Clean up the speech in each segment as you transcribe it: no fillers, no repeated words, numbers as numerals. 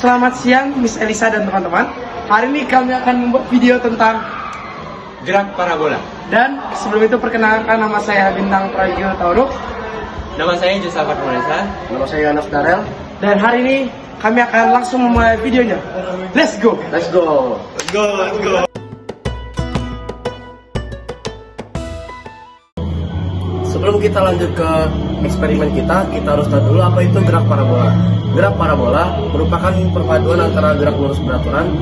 Selamat siang Miss Elisa dan teman-teman. Hari ini kami akan membuat video tentang gerak parabola. Dan sebelum itu perkenalkan, nama saya Bintang Pragio Tauruk. Nama saya Josafat Monesa. Nama saya Yonas Darel. Dan hari ini kami akan langsung memulai videonya. Let's go. Let's go. Let's go. Let's go. Sebelum kita lanjut ke eksperimen kita harus tahu dulu apa itu gerak parabola. Gerak parabola merupakan perpaduan antara gerak lurus beraturan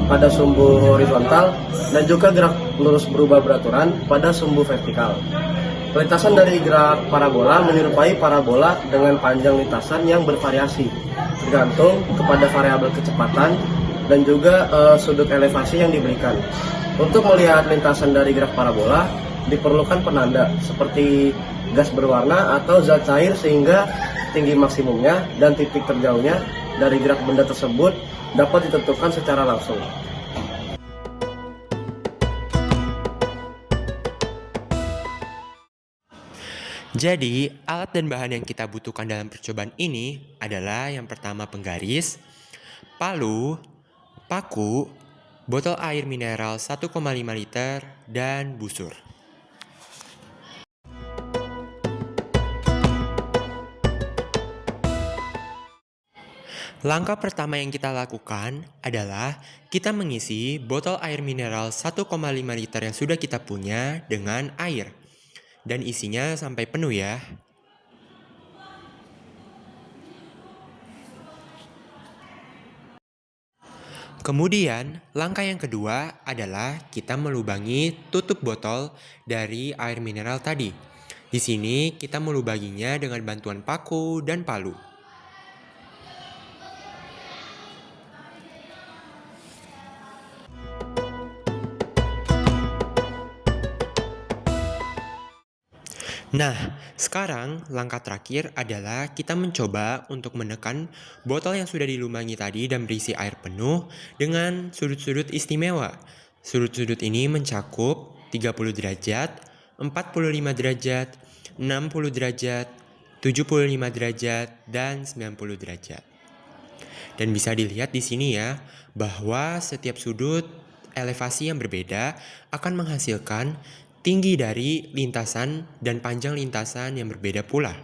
pada sumbu horizontal dan juga gerak lurus berubah beraturan pada sumbu vertikal. Lintasan dari gerak parabola menyerupai parabola dengan panjang lintasan yang bervariasi, tergantung kepada variabel kecepatan dan juga sudut elevasi yang diberikan. Untuk melihat lintasan dari gerak parabola, diperlukan penanda seperti gas berwarna atau zat cair sehingga tinggi maksimumnya dan titik terjauhnya dari gerak benda tersebut dapat ditentukan secara langsung. Jadi, alat dan bahan yang kita butuhkan dalam percobaan ini adalah yang pertama penggaris, palu, paku, botol air mineral 1,5 liter, dan busur. Langkah pertama yang kita lakukan adalah kita mengisi botol air mineral 1,5 liter yang sudah kita punya dengan air. Dan isinya sampai penuh ya. Kemudian, langkah yang kedua adalah kita melubangi tutup botol dari air mineral tadi. Di sini kita melubanginya dengan bantuan paku dan palu. Nah, sekarang langkah terakhir adalah kita mencoba untuk menekan botol yang sudah dilubangi tadi dan berisi air penuh dengan sudut-sudut istimewa. Sudut-sudut ini mencakup 30 derajat, 45 derajat, 60 derajat, 75 derajat, dan 90 derajat. Dan bisa dilihat di sini ya, bahwa setiap sudut elevasi yang berbeda akan menghasilkan tinggi dari lintasan dan panjang lintasan yang berbeda pula.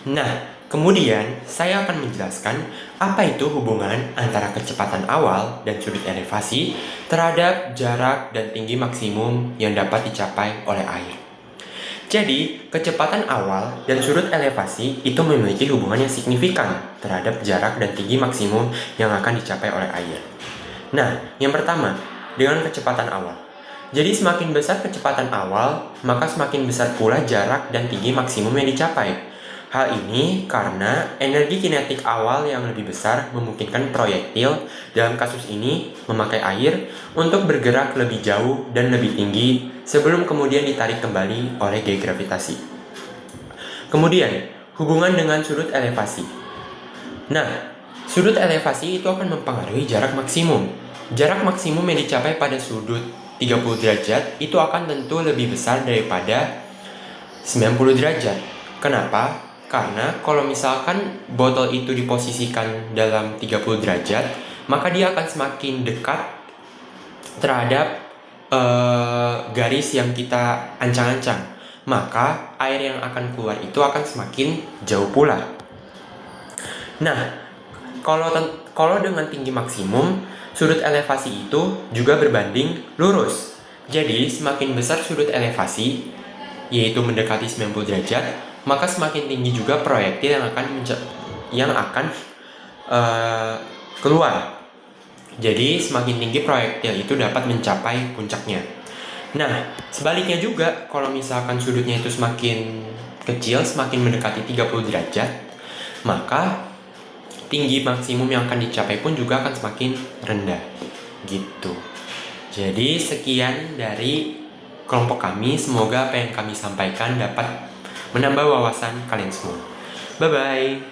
Nah, kemudian saya akan menjelaskan apa itu hubungan antara kecepatan awal dan sudut elevasi terhadap jarak dan tinggi maksimum yang dapat dicapai oleh air. Jadi, kecepatan awal dan sudut elevasi itu memiliki hubungan yang signifikan terhadap jarak dan tinggi maksimum yang akan dicapai oleh air. Nah, yang pertama, dengan kecepatan awal. Jadi semakin besar kecepatan awal, maka semakin besar pula jarak dan tinggi maksimum yang dicapai. Hal ini karena energi kinetik awal yang lebih besar memungkinkan proyektil, dalam kasus ini memakai air, untuk bergerak lebih jauh dan lebih tinggi sebelum kemudian ditarik kembali oleh gaya gravitasi. Kemudian, hubungan dengan sudut elevasi. Nah, sudut elevasi itu akan mempengaruhi jarak maksimum. Jarak maksimum yang dicapai pada sudut 30 derajat itu akan tentu lebih besar daripada 90 derajat. Kenapa? Karena kalau misalkan botol itu diposisikan dalam 30 derajat, maka dia akan semakin dekat terhadap garis yang kita ancang-ancang. Maka air yang akan keluar itu akan semakin jauh pula. Nah, Kalau dengan tinggi maksimum, sudut elevasi itu juga berbanding lurus. Jadi, semakin besar sudut elevasi, yaitu mendekati 90 derajat, maka semakin tinggi juga proyektil yang akan keluar. Jadi, semakin tinggi proyektil itu dapat mencapai puncaknya. Nah, sebaliknya juga, kalau misalkan sudutnya itu semakin kecil, semakin mendekati 30 derajat, maka tinggi maksimum yang akan dicapai pun juga akan semakin rendah. Gitu. Jadi, sekian dari kelompok kami. Semoga apa yang kami sampaikan dapat menambah wawasan kalian semua. Bye-bye.